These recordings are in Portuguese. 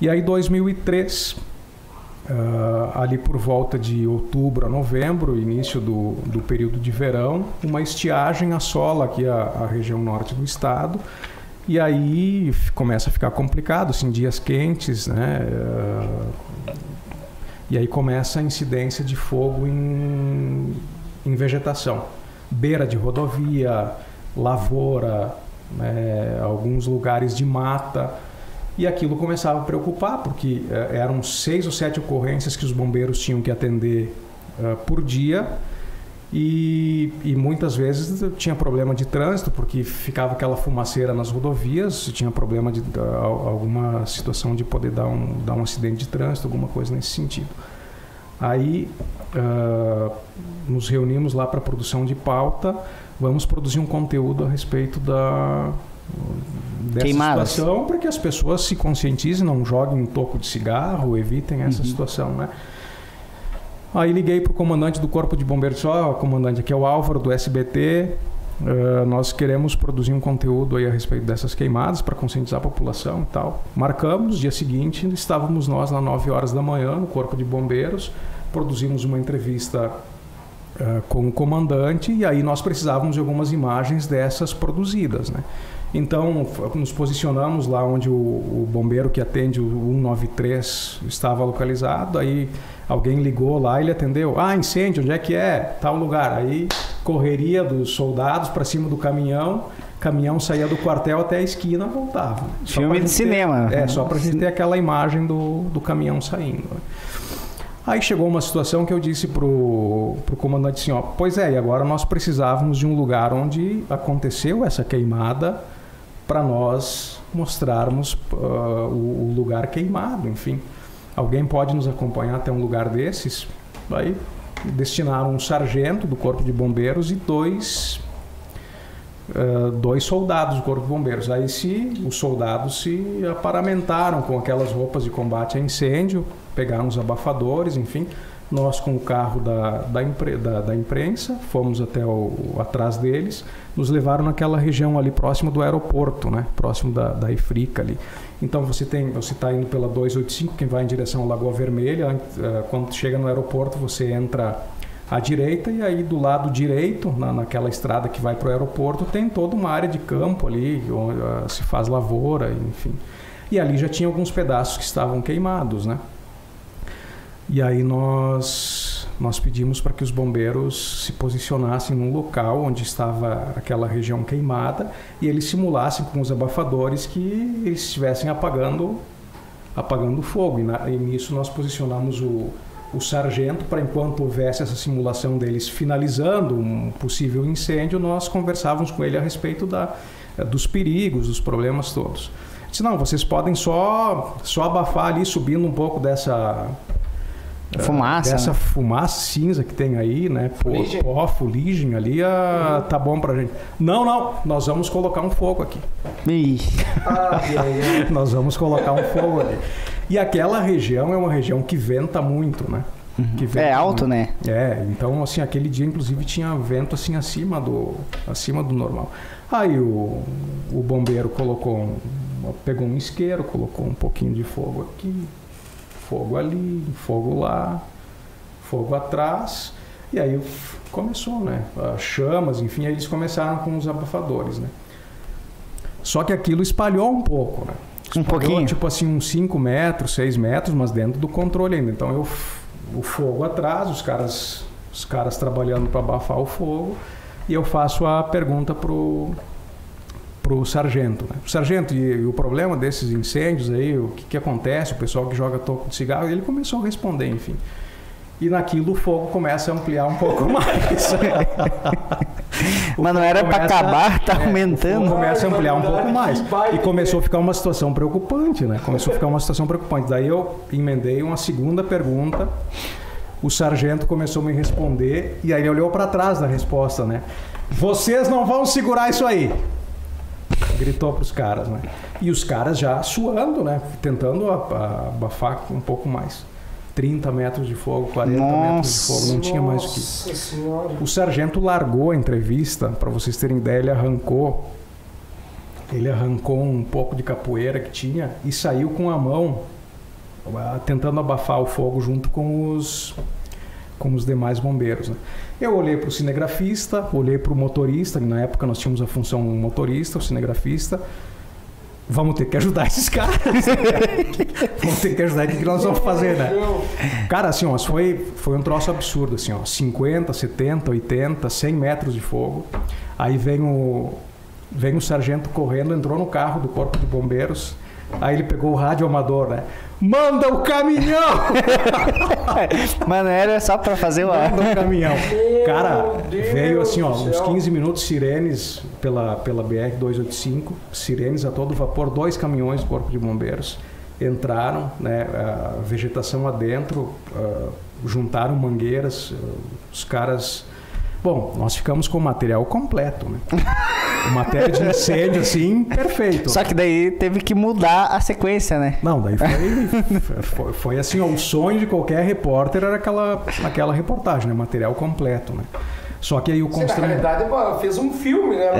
E aí 2003, ali por volta de outubro a novembro, início do período de verão, uma estiagem assola aqui a região norte do estado. E aí começa a ficar complicado, assim, dias quentes, né? E aí começa a incidência de fogo em vegetação. Beira de rodovia, lavoura, alguns lugares de mata. E aquilo começava a preocupar, porque eram 6 ou 7 ocorrências que os bombeiros tinham que atender por dia. E muitas vezes tinha problema de trânsito, porque ficava aquela fumaceira nas rodovias, tinha problema de alguma situação de poder dar um acidente de trânsito, alguma coisa nesse sentido. Aí nos reunimos lá para a produção de pauta, vamos produzir um conteúdo a respeito dessa situação, para que as pessoas se conscientizem, não joguem um toco de cigarro, evitem essa situação, né? Aí liguei para o comandante do Corpo de Bombeiros, disse: comandante, aqui é o Álvaro do SBT, nós queremos produzir um conteúdo aí a respeito dessas queimadas para conscientizar a população e tal. Marcamos, dia seguinte estávamos nós lá 9 horas da manhã no Corpo de Bombeiros, produzimos uma entrevista com o comandante e aí nós precisávamos de algumas imagens dessas produzidas, né? Então nos posicionamos lá onde o bombeiro que atende o 193 estava localizado. Aí alguém ligou lá, ele atendeu: incêndio, onde é que é? Tal lugar. Aí correria dos soldados para cima do caminhão, saía do quartel até a esquina, voltava. Filme de cinema. Só para a gente ter aquela imagem do caminhão saindo. Aí chegou uma situação que eu disse pro comandante assim: pois é, e agora nós precisávamos de um lugar onde aconteceu essa queimada para nós mostrarmos o lugar queimado, enfim. Alguém pode nos acompanhar até um lugar desses? Aí destinaram um sargento do Corpo de Bombeiros e dois soldados do Corpo de Bombeiros. Aí os soldados se aparamentaram com aquelas roupas de combate a incêndio, pegaram os abafadores, enfim. Nós com o carro da imprensa fomos até atrás deles, nos levaram naquela região ali próximo do aeroporto, né? Próximo da Ifrica ali. Então você está indo pela 285, quem vai em direção à Lagoa Vermelha, quando chega no aeroporto você entra à direita e aí do lado direito, naquela estrada que vai para o aeroporto, tem toda uma área de campo ali, onde se faz lavoura, enfim. E ali já tinha alguns pedaços que estavam queimados, né? E aí nós pedimos para que os bombeiros se posicionassem num local onde estava aquela região queimada e eles simulassem com os abafadores que eles estivessem apagando o fogo. E nisso nós posicionamos o sargento para, enquanto houvesse essa simulação deles finalizando um possível incêndio, nós conversávamos com ele a respeito dos perigos, dos problemas todos. Disse: não, vocês podem só abafar ali, subindo um pouco dessa fumaça cinza que tem aí, né? Fuligem ali, tá bom pra gente. Não, nós vamos colocar um fogo aqui. Nós vamos colocar um fogo ali. E aquela região é uma região que venta muito, né? É alto, né? Então assim, aquele dia inclusive tinha vento assim acima do normal. Aí o bombeiro pegou um isqueiro, colocou um pouquinho de fogo aqui, fogo ali, fogo lá, fogo atrás, e aí começou, né? Chamas, enfim, aí eles começaram com os abafadores, né? Só que aquilo espalhou um pouco, né? Um pouquinho? Tipo assim, uns 5 metros, 6 metros, mas dentro do controle ainda. Então o fogo atrás, os caras trabalhando para abafar o fogo, e eu faço a pergunta pro sargento, né? Sargento, e o problema desses incêndios aí, o que acontece, o pessoal que joga toco de cigarro, ele começou a responder, enfim. E naquilo o fogo começa a ampliar um pouco mais. Mas não era para acabar, tá aumentando. O fogo começa a ampliar um pouco mais. E começou a ficar uma situação preocupante, né? Daí eu emendei uma segunda pergunta, o sargento começou a me responder, e aí ele olhou para trás da resposta, né? Vocês não vão segurar isso aí! Gritou para os caras, né? E os caras já suando, né? Tentando abafar um pouco mais. 30 metros de fogo, 40 metros de fogo, não tinha mais o que. O sargento largou a entrevista, para vocês terem ideia, ele arrancou um pouco de capoeira que tinha e saiu com a mão tentando abafar o fogo junto com os demais bombeiros, né? Eu olhei para o cinegrafista, olhei para o motorista, na época nós tínhamos a função motorista, o cinegrafista. Vamos ter que ajudar esses caras. Vamos ter que ajudar. O que nós vamos fazer, né? Cara, assim, ó, foi um troço absurdo, assim, ó, 50, 70, 80, 100 metros de fogo. Aí vem o sargento correndo, entrou no carro do Corpo de Bombeiros. Aí ele pegou o rádio amador, né? Manda o caminhão! Mano, era só pra fazer o ar. Manda o caminhão. Cara, veio assim, ó, uns 15 minutos, sirenes pela BR-285, sirenes a todo vapor, 2 caminhões do Corpo de Bombeiros entraram, né, a vegetação adentro, juntaram mangueiras, os caras... Bom, nós ficamos com o material completo, né? Matéria de incêndio, assim, perfeito. Só que daí teve que mudar a sequência, né? Não, daí foi assim, ó, o sonho de qualquer repórter era aquela reportagem, né? Material completo, né? Só que aí o constrangimento... Na realidade, fez um filme, né?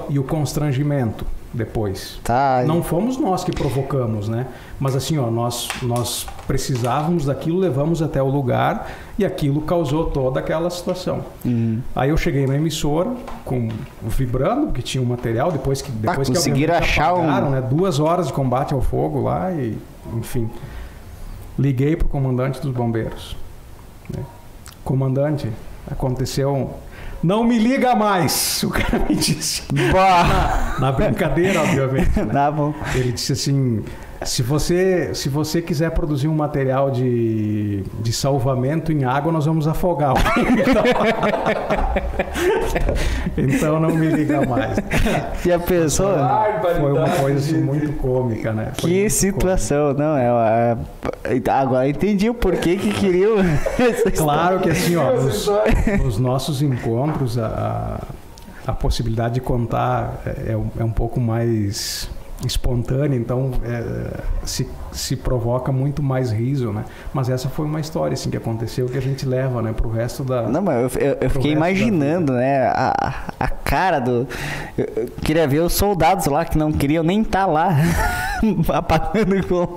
E o constrangimento depois. Tá. Não fomos nós que provocamos, né? Mas assim, ó, nós precisávamos daquilo, levamos até o lugar e aquilo causou toda aquela situação. Aí eu cheguei na emissora vibrando, porque tinha um material, depois que conseguiram achar apagaram, né? 2 horas de combate ao fogo lá e, enfim, liguei pro comandante dos bombeiros, né? Comandante, aconteceu não me liga mais, o cara me disse. Na brincadeira, obviamente, né? Tá bom. Ele disse assim, se você quiser produzir um material de salvamento em água, nós vamos afogar. Então não me liga mais. E a pessoa... Foi uma coisa assim, muito cômica, né? Que situação, não é? Agora entendi o porquê que queriam. Claro que assim, ó, nos nossos encontros a possibilidade de contar é um pouco mais espontânea, então se provoca muito mais riso, né? Mas essa foi uma história assim que aconteceu que a gente leva, né, pro resto da... Não, mas eu fiquei imaginando, né, a cara do... Eu queria ver os soldados lá que não queriam nem estar lá apagando com...